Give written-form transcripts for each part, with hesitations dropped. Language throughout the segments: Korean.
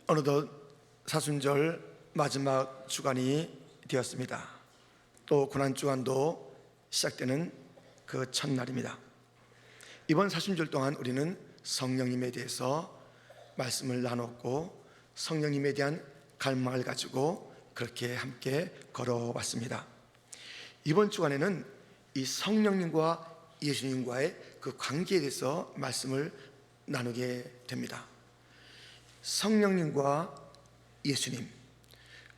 어느덧 사순절 마지막 주간이 되었습니다. 또 고난주간도 시작되는 그 첫날입니다. 이번 사순절 동안 우리는 성령님에 대해서 말씀을 나눴고 성령님에 대한 갈망을 가지고 그렇게 함께 걸어왔습니다. 이번 주간에는 이 성령님과 예수님과의 그 관계에 대해서 말씀을 나누게 됩니다. 성령님과 예수님,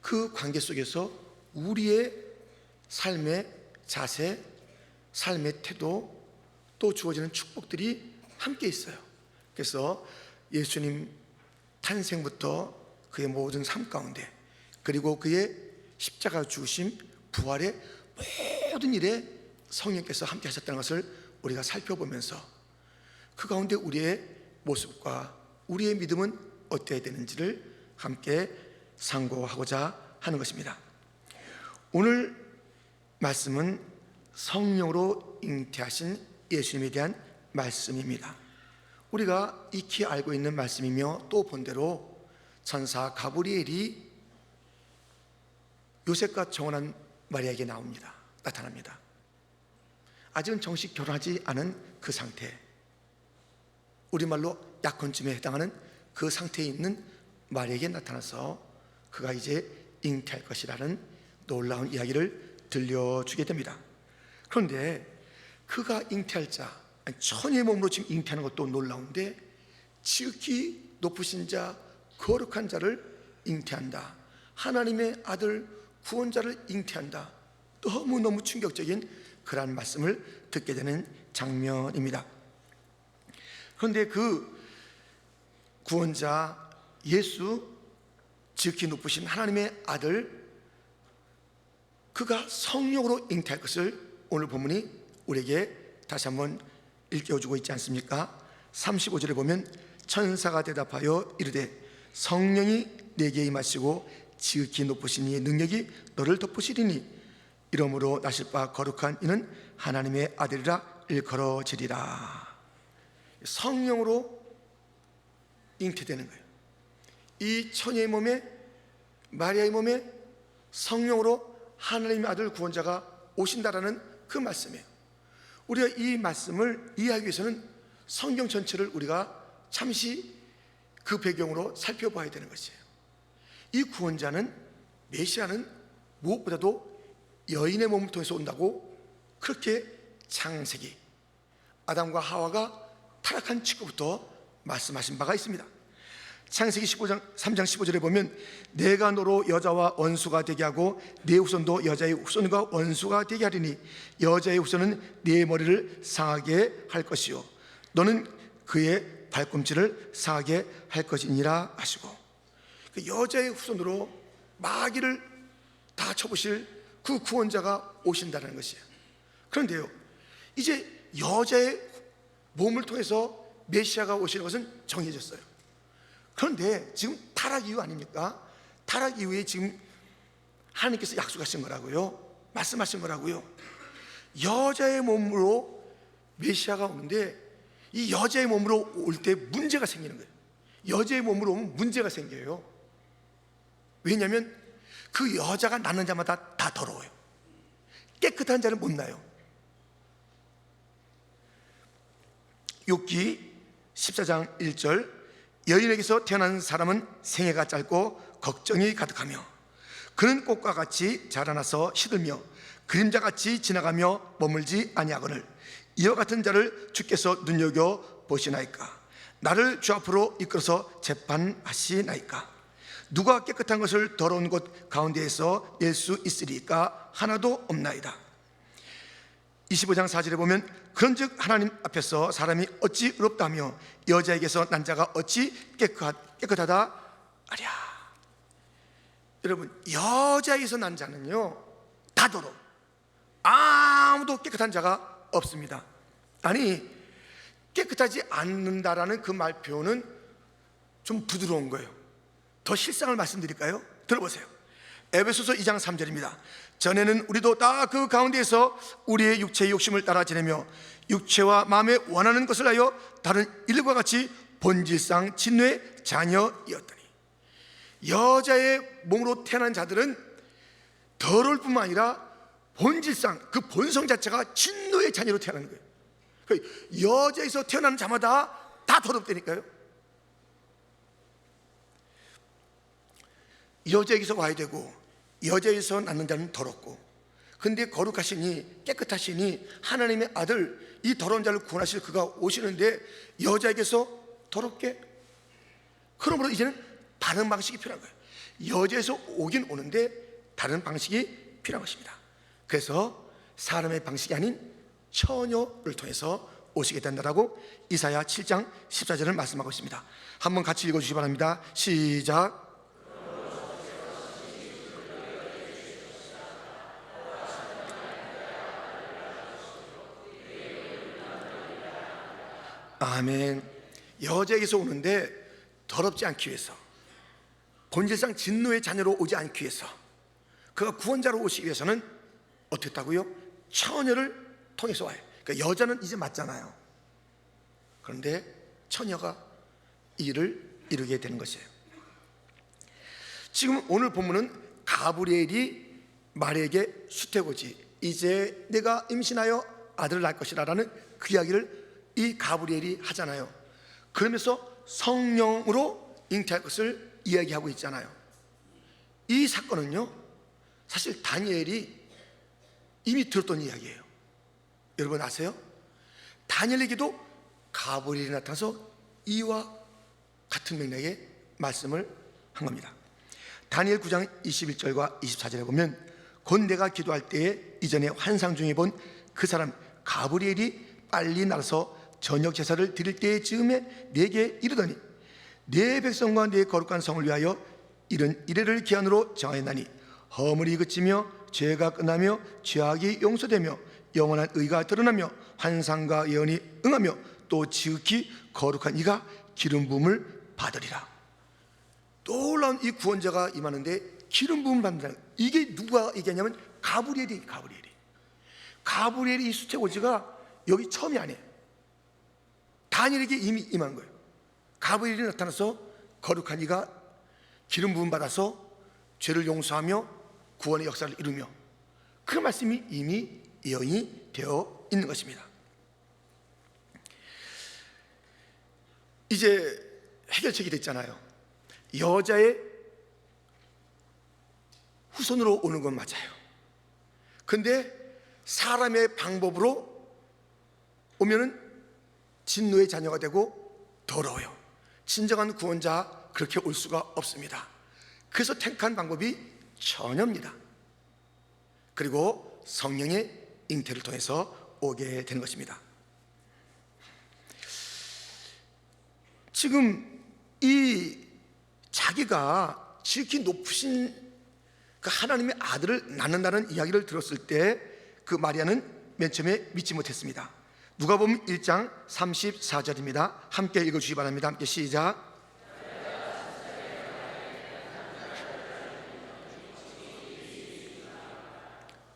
그 관계 속에서 우리의 삶의 자세, 삶의 태도, 또 주어지는 축복들이 함께 있어요. 그래서 예수님 탄생부터 그의 모든 삶 가운데, 그리고 그의 십자가 죽으심, 부활의 모든 일에 성령께서 함께 하셨다는 것을 우리가 살펴보면서 그 가운데 우리의 모습과 우리의 믿음은 어때야 되는지를 함께 상고하고자 하는 것입니다. 오늘 말씀은 성령으로 잉태하신 예수님에 대한 말씀입니다. 우리가 익히 알고 있는 말씀이며 또 본대로 천사 가브리엘이 요셉과 정혼한 마리아에게 나타납니다. 아직은 정식 결혼하지 않은 그 상태, 우리말로 약혼쯤에 해당하는 그 상태에 있는 마리아에게 나타나서 그가 이제 잉태할 것이라는 놀라운 이야기를 들려주게 됩니다. 그런데 그가 잉태할 자, 천의 몸으로 지금 잉태하는 것도 놀라운데 지극히 높으신 자, 거룩한 자를 잉태한다, 하나님의 아들 구원자를 잉태한다, 너무너무 충격적인 그러한 말씀을 듣게 되는 장면입니다. 그런데 그 구원자 예수, 지극히 높으신 하나님의 아들, 그가 성령으로 잉태할 것을 오늘 본문이 우리에게 다시 한번 일깨워주고 있지 않습니까? 35절에 보면 천사가 대답하여 이르되 성령이 내게 임하시고 지극히 높으신 이의 능력이 너를 덮으시리니 이러므로 나실 바 거룩한 이는 하나님의 아들이라 일컬어지리라. 성령으로 잉태되는 거예요. 이 처녀의 몸에, 마리아의 몸에 성령으로 하나님의 아들 구원자가 오신다라는 그 말씀이에요. 우리가 이 말씀을 이해하기 위해서는 성경 전체를 우리가 잠시 그 배경으로 살펴봐야 되는 것이에요. 이 구원자는, 메시아는 무엇보다도 여인의 몸을 통해서 온다고 그렇게 창세기 아담과 하와가 타락한 직후부터 말씀하신 바가 있습니다. 창세기 3장 15절에 보면 내가 너로 여자와 원수가 되게 하고 네 후손도 여자의 후손과 원수가 되게 하리니 여자의 후손은 네 머리를 상하게 할 것이요 너는 그의 발꿈치를 상하게 할 것이니라 하시고, 그 여자의 후손으로 마귀를 다 쳐부실 그 구원자가 오신다는 것이에요. 그런데요, 이제 여자의 몸을 통해서 메시아가 오시는 것은 정해졌어요. 그런데 지금 타락 이후 아닙니까? 타락 이후에 지금 하나님께서 약속하신 거라고요, 말씀하신 거라고요. 여자의 몸으로 메시아가 오는데 이 여자의 몸으로 올 때 문제가 생기는 거예요. 여자의 몸으로 오면 문제가 생겨요. 왜냐하면 그 여자가 낳는 자마다 다 더러워요. 깨끗한 자는 못 낳아요. 욥기 14장 1절 여인에게서 태어난 사람은 생애가 짧고 걱정이 가득하며 그는 꽃과 같이 자라나서 시들며 그림자같이 지나가며 머물지 아니하거늘 이와 같은 자를 주께서 눈여겨 보시나이까? 나를 주 앞으로 이끌어서 재판하시나이까? 누가 깨끗한 것을 더러운 곳 가운데에서 낼 수 있으리까? 하나도 없나이다. 25장 4절에 보면 그런즉 하나님 앞에서 사람이 어찌 의롭다며 여자에게서 난 자가 어찌 깨끗하다 하랴. 여러분, 여자에게서 난 자는요 다 더러워. 아무도 깨끗한 자가 없습니다. 아니, 깨끗하지 않는다라는 그 말표현은 좀 부드러운 거예요. 더 실상을 말씀드릴까요? 들어보세요. 에베소서 2장 3절입니다. 전에는 우리도 다 그 가운데에서 우리의 육체의 욕심을 따라 지내며 육체와 마음에 원하는 것을 하여 다른 일과 같이 본질상 진노의 자녀이었더니, 여자의 몸으로 태어난 자들은 더러울 뿐만 아니라 본질상 그 본성 자체가 진노의 자녀로 태어나는 거예요. 여자에서 태어나는 자마다 다 더럽다니까요. 여자에게서 와야 되고 여자에서 낳는 자는 더럽고, 근데 거룩하시니 깨끗하시니 하나님의 아들 이 더러운 자를 구원하실 그가 오시는데 여자에게서 더럽게, 그러므로 이제는 다른 방식이 필요한 거예요. 여자에서 오긴 오는데 다른 방식이 필요한 것입니다. 그래서 사람의 방식이 아닌 처녀를 통해서 오시게 된다라고 이사야 7장 14절을 말씀하고 있습니다. 한번 같이 읽어주시기 바랍니다. 시작. 아멘. 여자에게서 오는데 더럽지 않기 위해서, 본질상 진노의 자녀로 오지 않기 위해서, 그가 구원자로 오시기 위해서는 어떻게 했다고요? 처녀를 통해서 와요. 그러니까 여자는 이제 맞잖아요. 그런데 처녀가 이 일을 이루게 되는 것이에요. 지금 오늘 본문은 가브리엘이 마리아에게 수태고지, 이제 내가 임신하여 아들을 낳을 것이라 라는 그 이야기를 이 가브리엘이 하잖아요. 그러면서 성령으로 잉태할 것을 이야기하고 있잖아요. 이 사건은요, 사실 다니엘이 이미 들었던 이야기예요. 여러분 아세요? 다니엘에게도 가브리엘이 나타나서 이와 같은 맥락의 말씀을 한 겁니다. 다니엘 9장 21절과 24절에 보면, 곧 내가 기도할 때에 이전에 환상 중에 본 그 사람 가브리엘이 빨리 나서 저녁 제사를 드릴 때의 즈음에 내게 이르더니, 내 백성과 내 거룩한 성을 위하여 이런 이래를 기한으로 정하였나니 허물이 그치며 죄가 끝나며 죄악이 용서되며 영원한 의가 드러나며 환상과 예언이 응하며 또 지극히 거룩한 이가 기름 부음을 받으리라. 놀라운 이 구원자가 임하는데 기름 부음을 받는다. 이게 누가 얘기하냐면 가브리엘이 이 수태고지가 여기 처음이 아니에요. 다니엘에게 이미 임한 거예요. 가브리엘이 나타나서 거룩한 이가 기름 부음 받아서 죄를 용서하며 구원의 역사를 이루며, 그 말씀이 이미 예언이 되어 있는 것입니다. 이제 해결책이 됐잖아요. 여자의 후손으로 오는 건 맞아요. 근데 사람의 방법으로 오면은 진노의 자녀가 되고 더러워요. 진정한 구원자 그렇게 올 수가 없습니다. 그래서 택한 방법이 처녀입니다. 그리고 성령의 잉태를 통해서 오게 되는 것입니다. 지금 이 자기가 지극히 높으신 그 하나님의 아들을 낳는다는 이야기를 들었을 때 그 마리아는 맨 처음에 믿지 못했습니다. 누가복음 1장 34절입니다. 함께 읽어주시기 바랍니다. 함께 시작.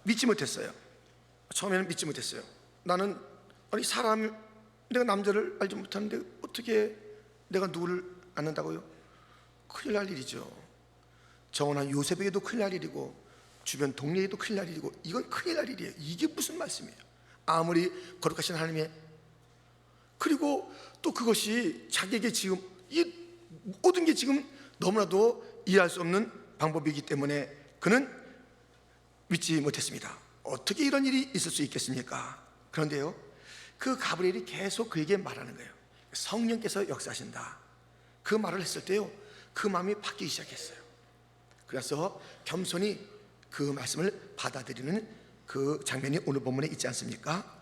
믿지 못했어요. 처음에는 믿지 못했어요. 나는 사람, 내가 남자를 알지 못하는데 어떻게 내가 누구를 낳는다고요? 큰일 날 일이죠. 정원한 요셉에게도 큰일 날 일이고 주변 동네에도 큰일 날 일이고, 이건 큰일 날 일이에요. 이게 무슨 말씀이에요? 아무리 거룩하신 하나님의, 그리고 또 그것이 자기에게 지금 이 모든 게 지금 너무나도 이해할 수 없는 방법이기 때문에 그는 믿지 못했습니다. 어떻게 이런 일이 있을 수 있겠습니까? 그런데요, 그 가브리엘이 계속 그에게 말하는 거예요. 성령께서 역사하신다. 그 말을 했을 때요, 그 마음이 바뀌기 시작했어요. 그래서 겸손히 그 말씀을 받아들이는 그 장면이 오늘 본문에 있지 않습니까?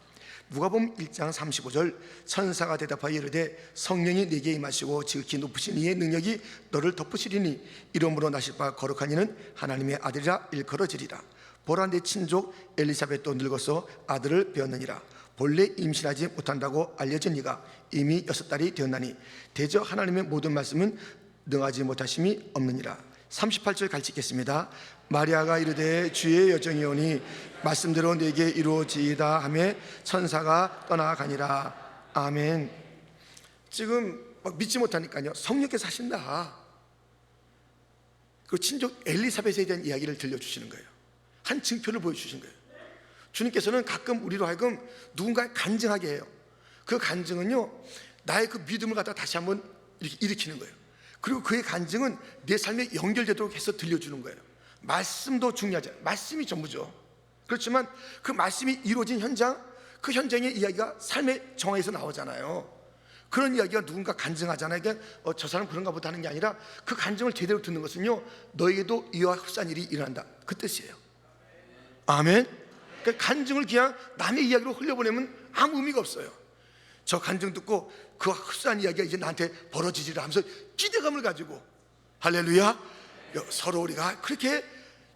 누가복음 1장 35절, 천사가 대답하여 이르되 성령이 네게 임하시고 지극히 높으신 이의 능력이 너를 덮으시리니 이름으로 나실 바 거룩한 이는 하나님의 아들이라 일컬어지리라. 보라, 내 친족 엘리사벳도 늙어서 아들을 배었느니라. 본래 임신하지 못한다고 알려진 이가 이미 6달이 되었나니 대저 하나님의 모든 말씀은 능하지 못하심이 없느니라. 38절 같이 읽겠습니다. 마리아가 이르되 주의 여정이오니 말씀대로 내게 이루어지이다 하며 천사가 떠나가니라. 아멘. 지금 막 믿지 못하니까요, 성령께서 하신다. 그 친족 엘리사벳에 대한 이야기를 들려주시는 거예요. 한 증표를 보여주신 거예요. 주님께서는 가끔 우리로 하여금 누군가를 간증하게 해요. 그 간증은요, 나의 그 믿음을 갖다 다시 한번 이렇게 일으키는 거예요. 그리고 그의 간증은 내 삶에 연결되도록 해서 들려주는 거예요. 말씀도 중요하죠. 말씀이 전부죠. 그렇지만 그 말씀이 이루어진 현장, 그 현장의 이야기가 삶의 정화에서 나오잖아요. 그런 이야기가 누군가 간증하잖아요. 그러니까 저 사람 그런가 보다 하는 게 아니라 그 간증을 제대로 듣는 것은요, 너에게도 이와 흡사한 일이 일어난다, 그 뜻이에요. 아멘. 그러니까 간증을 그냥 남의 이야기로 흘려보내면 아무 의미가 없어요. 저 간증 듣고 그와 흡사한 이야기가 이제 나한테 벌어지지라 하면서 기대감을 가지고, 할렐루야, 서로 우리가 그렇게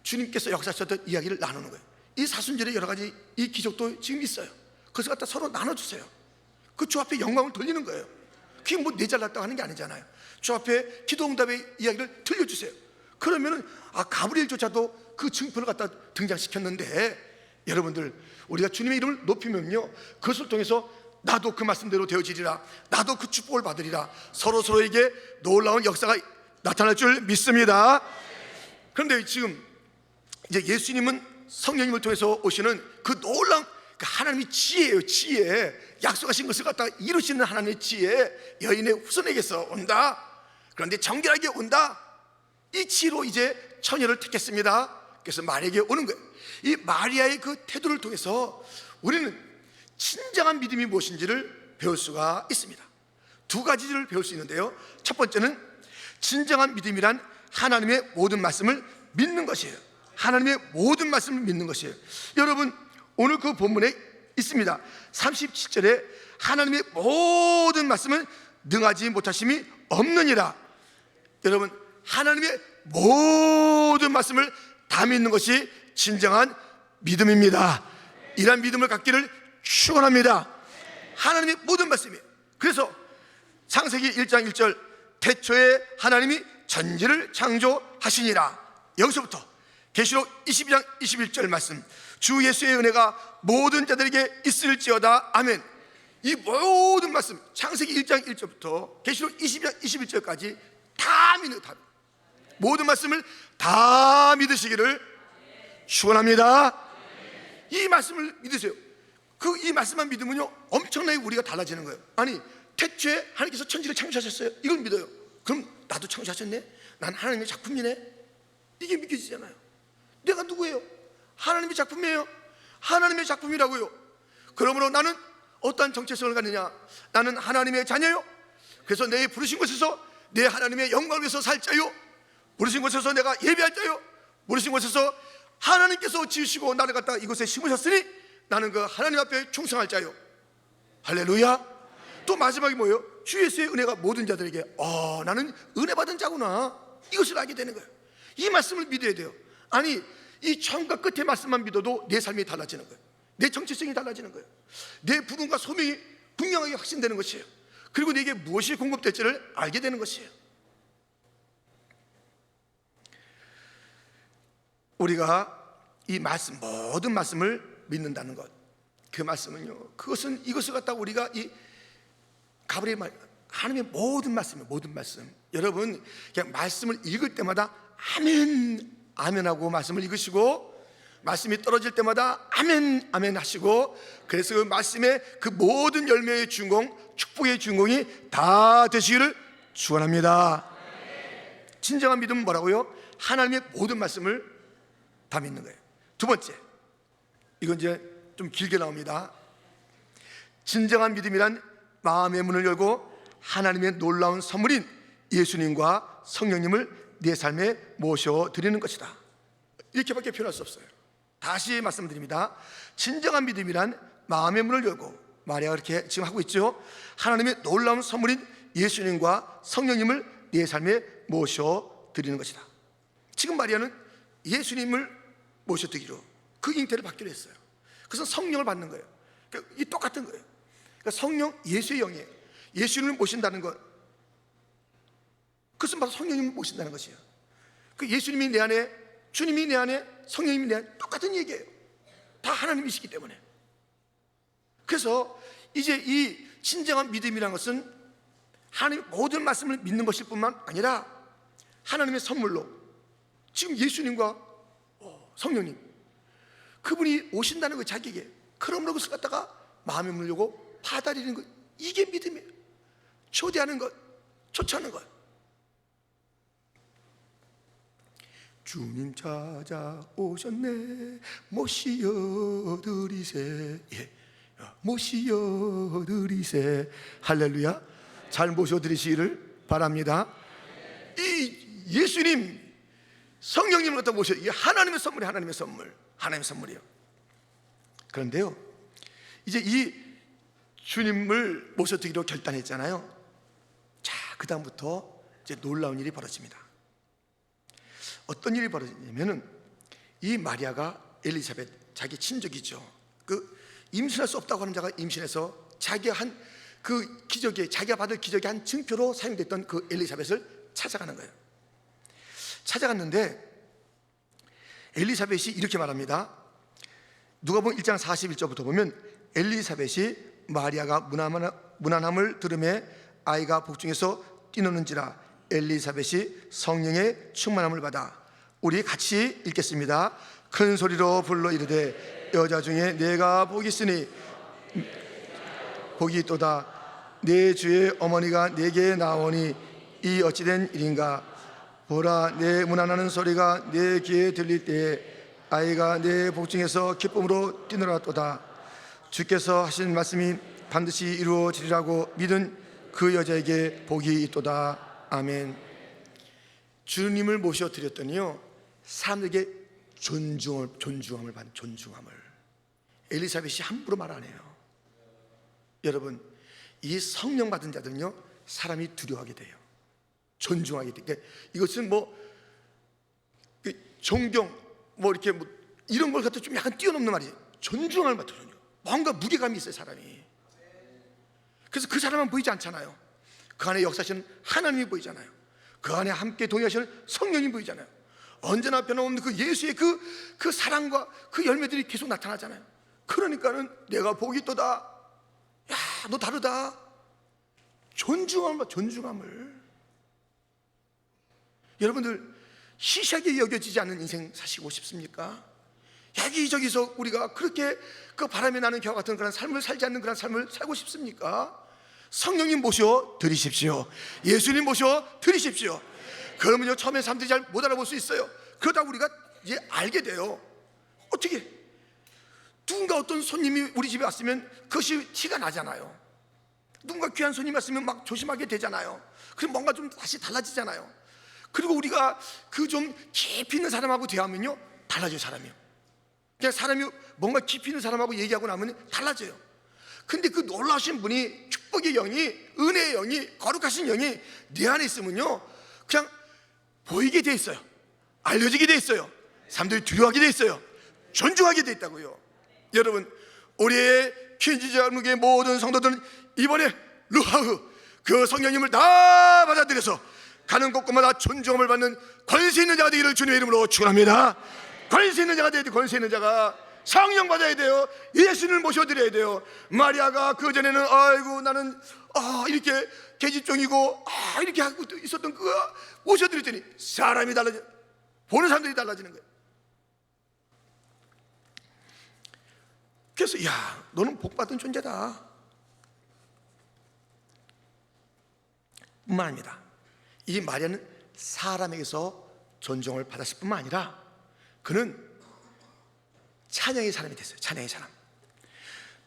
주님께서 역사하셨던 이야기를 나누는 거예요. 이 사순절에 여러 가지 이 기적도 지금 있어요. 그래서 갖다 서로 나눠주세요. 그 주 앞에 영광을 돌리는 거예요. 그게 뭐 내 잘났다고 하는 게 아니잖아요. 주 앞에 기도응답의 이야기를 들려주세요. 그러면은 가브리엘조차도 그 증표를 갖다 등장시켰는데, 여러분들 우리가 주님의 이름을 높이면요, 그것을 통해서 나도 그 말씀대로 되어지리라, 나도 그 축복을 받으리라, 서로에게 놀라운 역사가 나타날 줄 믿습니다. 그런데 지금 이제 예수님은 성령님을 통해서 오시는 그 놀라운 하나님의 지혜예요. 지혜, 약속하신 것을 갖다 이루시는 하나님의 지혜, 여인의 후손에게서 온다. 그런데 정결하게 온다. 이 지혜로 이제 처녀를 택했습니다. 그래서 마리아에게 오는 거예요. 이 마리아의 그 태도를 통해서 우리는 진정한 믿음이 무엇인지를 배울 수가 있습니다. 두 가지를 배울 수 있는데요, 첫 번째는 진정한 믿음이란 하나님의 모든 말씀을 믿는 것이에요. 하나님의 모든 말씀을 믿는 것이에요. 여러분, 오늘 그 본문에 있습니다. 37절에 하나님의 모든 말씀은 능하지 못하심이 없느니라. 여러분, 하나님의 모든 말씀을 다 믿는 것이 진정한 믿음입니다. 이러한 믿음을 갖기를 축원합니다. 하나님의 모든 말씀이에요. 그래서 창세기 1장 1절, 태초에 하나님이 천지를 창조하시니라. 여기서부터 계시록 22장 21절 말씀, 주 예수의 은혜가 모든 자들에게 있을지어다. 아멘. 이 모든 말씀, 창세기 1장 1절부터 계시록 22장 21절까지 다 믿는, 다 모든 말씀을 다 믿으시기를 축원합니다. 이 말씀을 믿으세요. 이 말씀만 믿으면요, 엄청나게 우리가 달라지는 거예요. 아니, 태초에 하나님께서 천지를 창조하셨어요. 이걸 믿어요. 그럼 나도 창조하셨네? 난 하나님의 작품이네? 이게 믿겨지잖아요. 내가 누구예요? 하나님의 작품이에요. 하나님의 작품이라고요. 그러므로 나는 어떠한 정체성을 갖느냐? 나는 하나님의 자녀요. 그래서 내 부르신 곳에서 내 하나님의 영광을 위해서 살 자요. 부르신 곳에서 내가 예배할 자요. 부르신 곳에서 하나님께서 지으시고 나를 갖다가 이곳에 심으셨으니 나는 그 하나님 앞에 충성할 자요. 할렐루야. 또 마지막이 뭐예요? 주 예수의 은혜가 모든 자들에게, 나는 은혜 받은 자구나, 이것을 알게 되는 거예요. 이 말씀을 믿어야 돼요. 아니, 이 처음과 끝의 말씀만 믿어도 내 삶이 달라지는 거예요. 내 정체성이 달라지는 거예요. 내 부름과 소명이 분명하게 확신되는 것이에요. 그리고 내게 무엇이 공급될지를 알게 되는 것이에요. 우리가 이 말씀, 모든 말씀을 믿는다는 것, 그 말씀은요, 그것은 이것을 갖다가 우리가 이 가브리엘 말, 하나님의 모든 말씀이에요. 모든 말씀. 여러분, 그냥 말씀을 읽을 때마다 아멘, 아멘하고 말씀을 읽으시고, 말씀이 떨어질 때마다 아멘, 아멘 하시고, 그래서 그 말씀의 그 모든 열매의 주인공, 축복의 주인공이 다 되시기를 축원합니다. 진정한 믿음은 뭐라고요? 하나님의 모든 말씀을 다 믿는 거예요. 두 번째, 이건 이제 좀 길게 나옵니다. 진정한 믿음이란 마음의 문을 열고 하나님의 놀라운 선물인 예수님과 성령님을 내 삶에 모셔드리는 것이다. 이렇게밖에 표현할 수 없어요. 다시 말씀드립니다. 진정한 믿음이란 마음의 문을 열고, 마리아가 그렇게 지금 하고 있죠. 하나님의 놀라운 선물인 예수님과 성령님을 내 삶에 모셔드리는 것이다. 지금 마리아는 예수님을 모셔드리기로 그 잉태를 받기로 했어요. 그래서 성령을 받는 거예요. 그러니까 이 똑같은 거예요. 그러니까 성령, 예수의 영이에요. 예수님을 모신다는 것, 그것은 바로 성령님을 모신다는 것이에요. 그 예수님이 내 안에, 주님이 내 안에, 성령님이 내 안에, 똑같은 얘기예요. 다 하나님이시기 때문에. 그래서 이제 이 진정한 믿음이라는 것은 하나님의 모든 말씀을 믿는 것일 뿐만 아니라 하나님의 선물로 지금 예수님과 성령님, 그분이 오신다는 거 자기에게. 그러므로 그것을 갖다가 마음에 물려고 받아들이는 것, 이게 믿음이에요. 초대하는 것, 초청하는 것. 주님 찾아오셨네, 모시어 드리세. 예, 모시어 드리세. 할렐루야. 잘 모셔 드리시기를 바랍니다. 이 예수님, 성령님을 갖다 모셔. 이게 하나님의 선물이에요. 하나님의 선물. 하나님의 선물이에요. 그런데요, 이제 이 주님을 모셔드리기로 결단했잖아요. 자, 그 다음부터 이제 놀라운 일이 벌어집니다. 어떤 일이 벌어지냐면은, 이 마리아가 엘리사벳, 자기 친족이죠. 그 임신할 수 없다고 하는 자가 임신해서 자기가 한 그 기적에, 자기가 받을 기적의 한 증표로 사용됐던 그 엘리사벳을 찾아가는 거예요. 찾아갔는데 엘리사벳이 이렇게 말합니다. 누가복음 1장 41절부터 보면, 엘리사벳이 마리아가 무난함을 들으매 아이가 복중에서 뛰노는지라 엘리사벳이 성령의 충만함을 받아. 우리 같이 읽겠습니다. 큰 소리로 불러 이르되 여자 중에 내가 복이 있으니 복이 있도다. 내 주의 어머니가 내게 나오니 이 어찌된 일인가. 보라, 내 문안하는 소리가 내 귀에 들릴 때에 아이가 내 복중에서 기쁨으로 뛰놀았도다. 주께서 하신 말씀이 반드시 이루어지리라고 믿은 그 여자에게 복이 있도다. 아멘. 주님을 모셔드렸더니요, 사람들에게 존중함을 받는, 존중함을. 엘리사벳이 함부로 말 안 해요. 여러분, 이 성령 받은 자들은요, 사람이 두려워하게 돼요. 존중하게 돼요. 그러니까 이것은 존경, 이렇게 이런 걸 갖다 좀 약간 뛰어넘는 말이에요. 존중함을 받거든요. 뭔가 무게감이 있어요, 사람이. 그래서 그 사람만 보이지 않잖아요. 그 안에 역사하시는 하나님이 보이잖아요. 그 안에 함께 동의하시는 성령이 보이잖아요. 언제나 변함없는 그 예수의 그 사랑과 그 열매들이 계속 나타나잖아요. 그러니까는 내가 복이 있도다. 야, 너 다르다. 존중함을. 여러분들, 시시하게 여겨지지 않는 인생 사시고 싶습니까? 여기저기서 우리가 그렇게 그 바람에 나는 겨와 같은 그런 삶을 살지 않는 그런 삶을 살고 싶습니까? 성령님 모셔 드리십시오. 예수님 모셔 드리십시오. 그러면요, 처음에 사람들이 잘 못 알아볼 수 있어요. 그러다 우리가 이제 알게 돼요. 어떻게? 누군가 어떤 손님이 우리 집에 왔으면 그것이 티가 나잖아요. 누군가 귀한 손님이 왔으면 막 조심하게 되잖아요. 그럼 뭔가 좀 다시 달라지잖아요. 그리고 우리가 그 좀 깊이 있는 사람하고 대하면요, 달라져요, 사람이요. 그냥 사람이 뭔가 깊이 있는 사람하고 얘기하고 나면 달라져요. 근데 그 놀라우신 분이, 축복의 영이, 은혜의 영이, 거룩하신 영이 내 안에 있으면요, 그냥 보이게 돼 있어요. 알려지게 돼 있어요. 사람들이 두려워하게 돼 있어요. 존중하게 돼 있다고요. 여러분, 우리의 퀸즈자무의 모든 성도들은 이번에 루하흐, 그 성령님을 다 받아들여서 가는 곳곳마다 존중함을 받는 권세 있는 자가 되기를 주님의 이름으로 축원합니다. 권세 있는 자가 돼야 돼요. 권세 있는 자가. 성령 받아야 돼요. 예수님을 모셔드려야 돼요. 마리아가 그전에는 아이고 나는 이렇게 계집종이고 이렇게 하고 있었던 그거 모셔드렸더니 사람이 달라져, 보는 사람들이 달라지는 거예요. 그래서 야, 너는 복받은 존재다 뿐만 아닙니다. 이 마리아는 사람에게서 존중을 받았을 뿐만 아니라 그는 찬양의 사람이 됐어요. 찬양의 사람.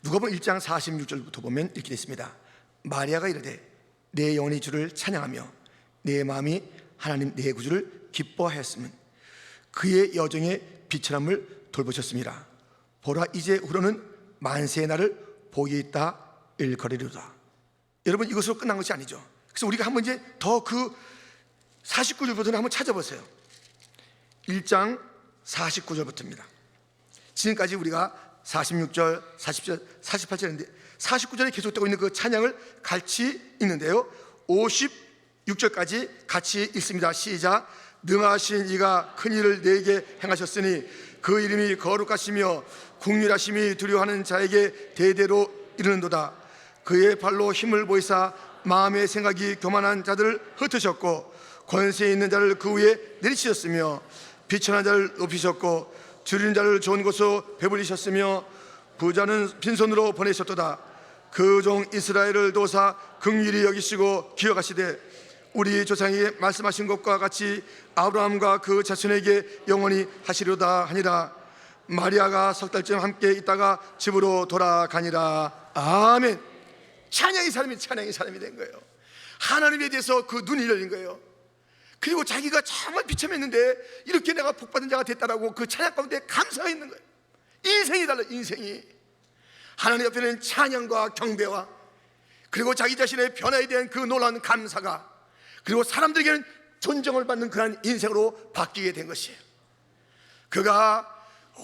누가복음 1장 46절부터 보면 이렇게 됐습니다. 마리아가 이르되 내 영혼이 주를 찬양하며 내 마음이 하나님 내 구주를 기뻐하였으면 그의 여정의 비천함을 돌보셨습니다. 보라, 이제 후로는 만세의 날을 복이 있다 일거리로다. 여러분, 이것으로 끝난 것이 아니죠. 그래서 우리가 한번 이제 더 그 49절부터는 한번 찾아보세요. 1장 49절부터입니다. 지금까지 우리가 46절, 40절, 48절인데 49절에 계속되고 있는 그 찬양을 같이 읽는데요, 56절까지 같이 읽습니다. 시작. 능하신 이가 큰 일을 내게 행하셨으니 그 이름이 거룩하시며 국률하심이 두려워하는 자에게 대대로 이르는도다. 그의 발로 힘을 보이사 마음의 생각이 교만한 자들을 흩으셨고 권세 있는 자를 그 위에 내리치셨으며 비천한 자를 높이셨고 줄이는 자를 좋은 곳으로 배불리셨으며 부자는 빈손으로 보내셨도다. 그 종 이스라엘을 도사 긍휼히 여기시고 기억하시되 우리 조상에게 말씀하신 것과 같이 아브라함과 그 자손에게 영원히 하시려다 하니라. 마리아가 석 달쯤 함께 있다가 집으로 돌아가니라. 아멘. 찬양의 사람이 된 거예요. 하나님에 대해서 그 눈이 열린 거예요. 그리고 자기가 정말 비참했는데 이렇게 내가 복받은 자가 됐다라고 그 찬양 가운데 감사가 있는 거예요. 인생이 달라요. 인생이. 하나님 옆에는 찬양과 경배와 그리고 자기 자신의 변화에 대한 그 놀라운 감사가 그리고 사람들에게는 존경을 받는 그런 인생으로 바뀌게 된 것이에요. 그가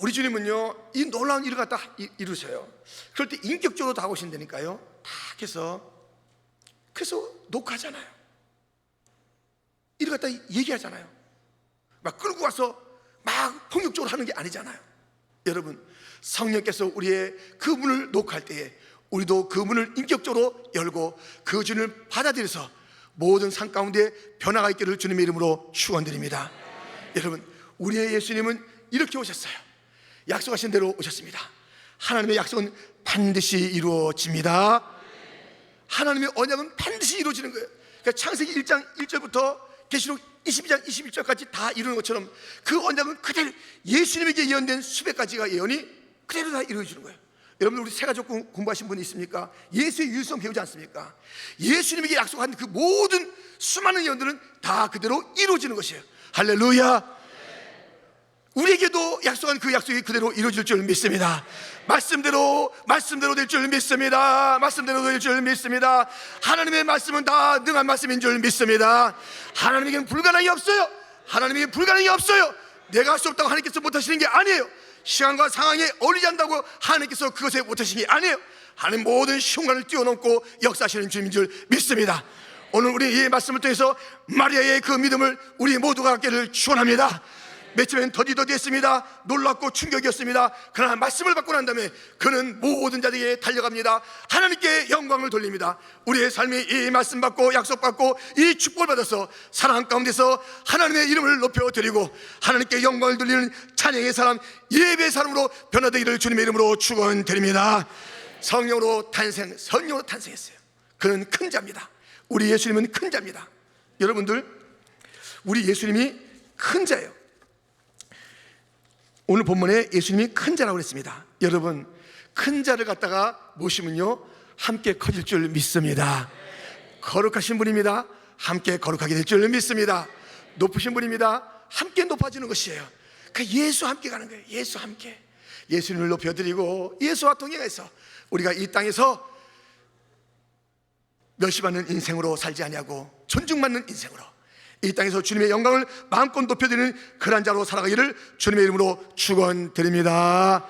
우리 주님은요 이 놀라운 일을 갖다 이루세요. 그럴 때 인격적으로 다가오신다니까요. 딱 해서 그래서 녹화하잖아요. 이를 갖다 얘기하잖아요. 막 끌고 와서 막 폭력적으로 하는 게 아니잖아요. 여러분, 성령께서 우리의 그 문을 녹화할 때에 우리도 그 문을 인격적으로 열고 그 주님을 받아들여서 모든 삶 가운데 변화가 있기를 주님의 이름으로 축원드립니다. 여러분, 우리의 예수님은 이렇게 오셨어요. 약속하신 대로 오셨습니다. 하나님의 약속은 반드시 이루어집니다. 하나님의 언약은 반드시 이루어지는 거예요. 그러니까 창세기 1장 1절부터 계시록 22장 21절까지 다 이루는 것처럼 그 언약은 그대로 예수님에게 예언된 수백 가지가 예언이 그대로 다 이루어지는 거예요. 여러분, 우리 세가족 공부하신 분이 있습니까? 예수의 유일성 배우지 않습니까? 예수님에게 약속한 그 모든 수많은 예언들은 다 그대로 이루어지는 것이에요. 할렐루야. 우리에게도 약속한 그 약속이 그대로 이루어질 줄 믿습니다. 말씀대로 될 줄 믿습니다. 말씀대로 될 줄 믿습니다. 하나님의 말씀은 다 능한 말씀인 줄 믿습니다. 하나님에게는 불가능이 없어요. 하나님에게 불가능이 없어요. 내가 할 수 없다고 하나님께서 못하시는 게 아니에요. 시간과 상황에 어울리지 않다고 하나님께서 그것에 못하시는 게 아니에요. 하나님 모든 시간을 뛰어넘고 역사하시는 주님인 줄 믿습니다. 오늘 우리 이 말씀을 통해서 마리아의 그 믿음을 우리 모두가 갖기를 축원합니다. 맨 처음엔 더디더디했습니다. 놀랍고 충격이었습니다. 그러나 말씀을 받고 난 다음에 그는 모든 자들에게 달려갑니다. 하나님께 영광을 돌립니다. 우리의 삶이 이 말씀 받고 약속 받고 이 축복을 받아서 사랑 가운데서 하나님의 이름을 높여드리고 하나님께 영광을 돌리는 찬양의 사람, 예배의 사람으로 변화되기를 주님의 이름으로 축원드립니다. 성령으로 탄생했어요. 그는 큰 자입니다. 우리 예수님은 큰 자입니다. 여러분들, 우리 예수님이 큰 자예요. 오늘 본문에 예수님이 큰 자라고 그랬습니다. 여러분, 큰 자를 갖다가 모시면요 함께 커질 줄 믿습니다. 거룩하신 분입니다. 함께 거룩하게 될 줄 믿습니다. 높으신 분입니다. 함께 높아지는 것이에요. 그러니까 예수 함께 가는 거예요. 예수 함께. 예수님을 높여드리고 예수와 동행해서 우리가 이 땅에서 멸시받는 인생으로 살지 아니하고 존중받는 인생으로 이 땅에서 주님의 영광을 마음껏 높여드리는 그런 자로 살아가기를 주님의 이름으로 축원드립니다.